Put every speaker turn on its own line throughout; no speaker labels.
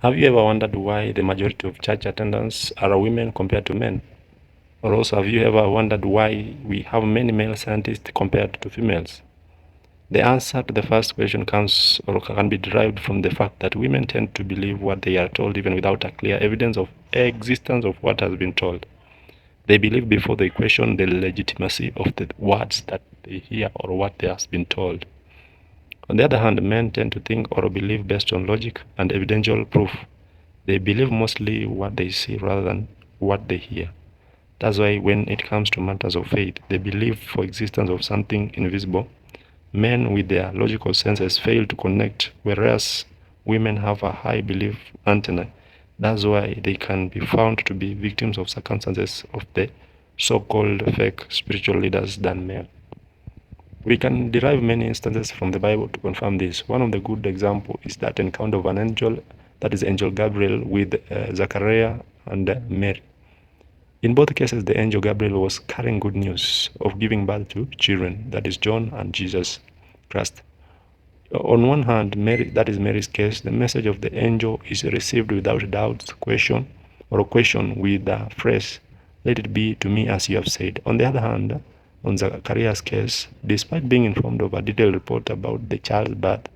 Have you ever wondered why the majority of church attendants are women compared to men? Or also, have you ever wondered why we have many male scientists compared to females? The answer to the first question comes or can be derived from the fact that women tend to believe what they are told even without a clear evidence of existence of what has been told. They believe before they question the legitimacy of the words that they hear or what they have been told. On the other hand, men tend to think or believe based on logic and evidential proof. They believe mostly what they see rather than what they hear. That's why when it comes to matters of faith, they believe for existence of something invisible. Men with their logical senses fail to connect, whereas women have a high belief antenna. That's why they can be found to be victims of circumstances of the so-called fake spiritual leaders than men. We can derive many instances from the Bible to confirm this. One of the good examples is that encounter of an angel, that is Angel Gabriel, with Zachariah and Mary. In both cases, the angel Gabriel was carrying good news of giving birth to children, that is John and Jesus Christ. On one hand, Mary, that is Mary's case, the message of the angel is received without doubt, question, or a question with the phrase, "Let it be to me as you have said." On the other hand, on Zachariah's case, despite being informed of a detailed report about the child's birth,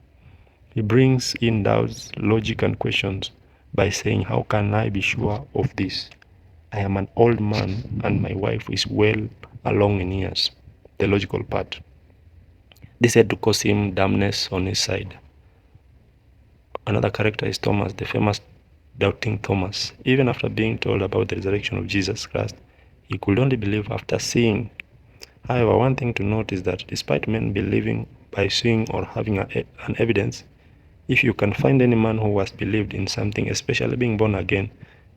he brings in doubts, logic, and questions by saying, "How can I be sure of this? I am an old man and my wife is well along in years." The logical part. This had to cause him dumbness on his side. Another character is Thomas, the famous doubting Thomas. Even after being told about the resurrection of Jesus Christ, he could only believe after seeing. However, one thing to note is that despite men believing by seeing or having an evidence, if you can find any man who has believed in something, especially being born again,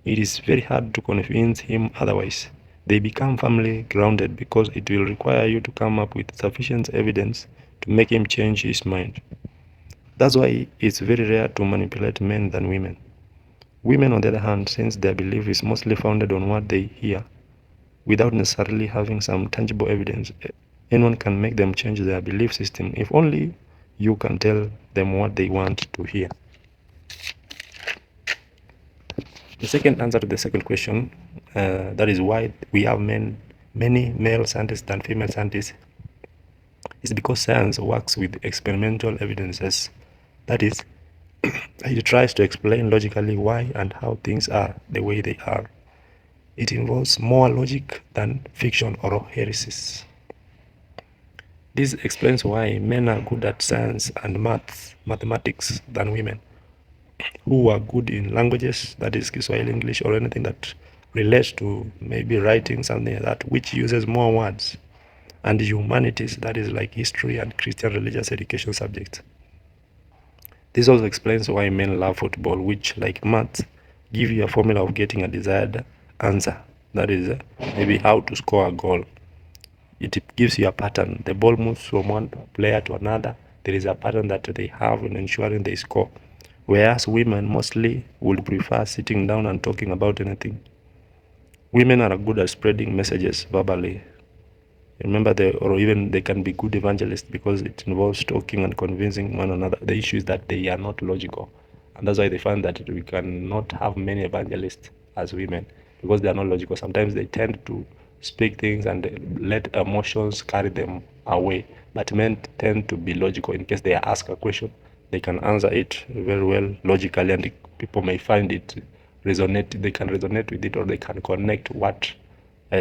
it is very hard to convince him otherwise. They become firmly grounded because it will require you to come up with sufficient evidence to make him change his mind. That's why it's very rare to manipulate men than women. Women, on the other hand, since their belief is mostly founded on what they hear, without necessarily having some tangible evidence, anyone can make them change their belief system if only you can tell them what they want to hear. The second answer to the second question, that is why we have many male scientists than female scientists, is because science works with experimental evidences. That is, it tries to explain logically why and how things are the way they are. It involves more logic than fiction or heresies. This explains why men are good at science and mathematics than women, who are good in languages, that is Kiswahili, English, or anything that relates to maybe writing something like that, which uses more words, and humanities, that is like history and Christian religious education subjects. This also explains why men love football, which, like maths, give you a formula of getting a desired answer. That is maybe how to score a goal. It gives you a pattern. The ball moves from one player to another. There is a pattern that they have in ensuring they score. Whereas women mostly would prefer sitting down and talking about anything. Women are good at spreading messages verbally. Remember, or even they can be good evangelists because it involves talking and convincing one another. The issue is that they are not logical. And that's why they find that we cannot have many evangelists as women because they are not logical. Sometimes they tend to speak things and let emotions carry them away. But men tend to be logical. In case they ask a question, they can answer it very well logically, and people may find it resonate. They can resonate with it, or they can connect what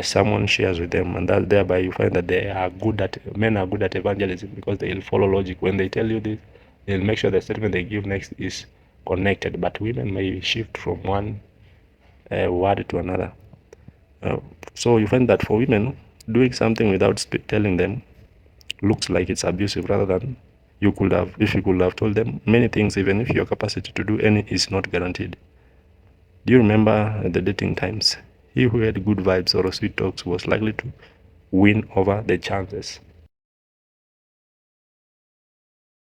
someone shares with them, and that thereby you find that men are good at evangelism because they'll follow logic. When they tell you this, they'll make sure the statement they give next is connected. But women may shift from one word to another. So you find that for women, doing something without telling them looks like it's abusive, rather than if you could have told them many things, even if your capacity to do any is not guaranteed. Do you remember the dating times? He who had good vibes or sweet talks was likely to win over the chances.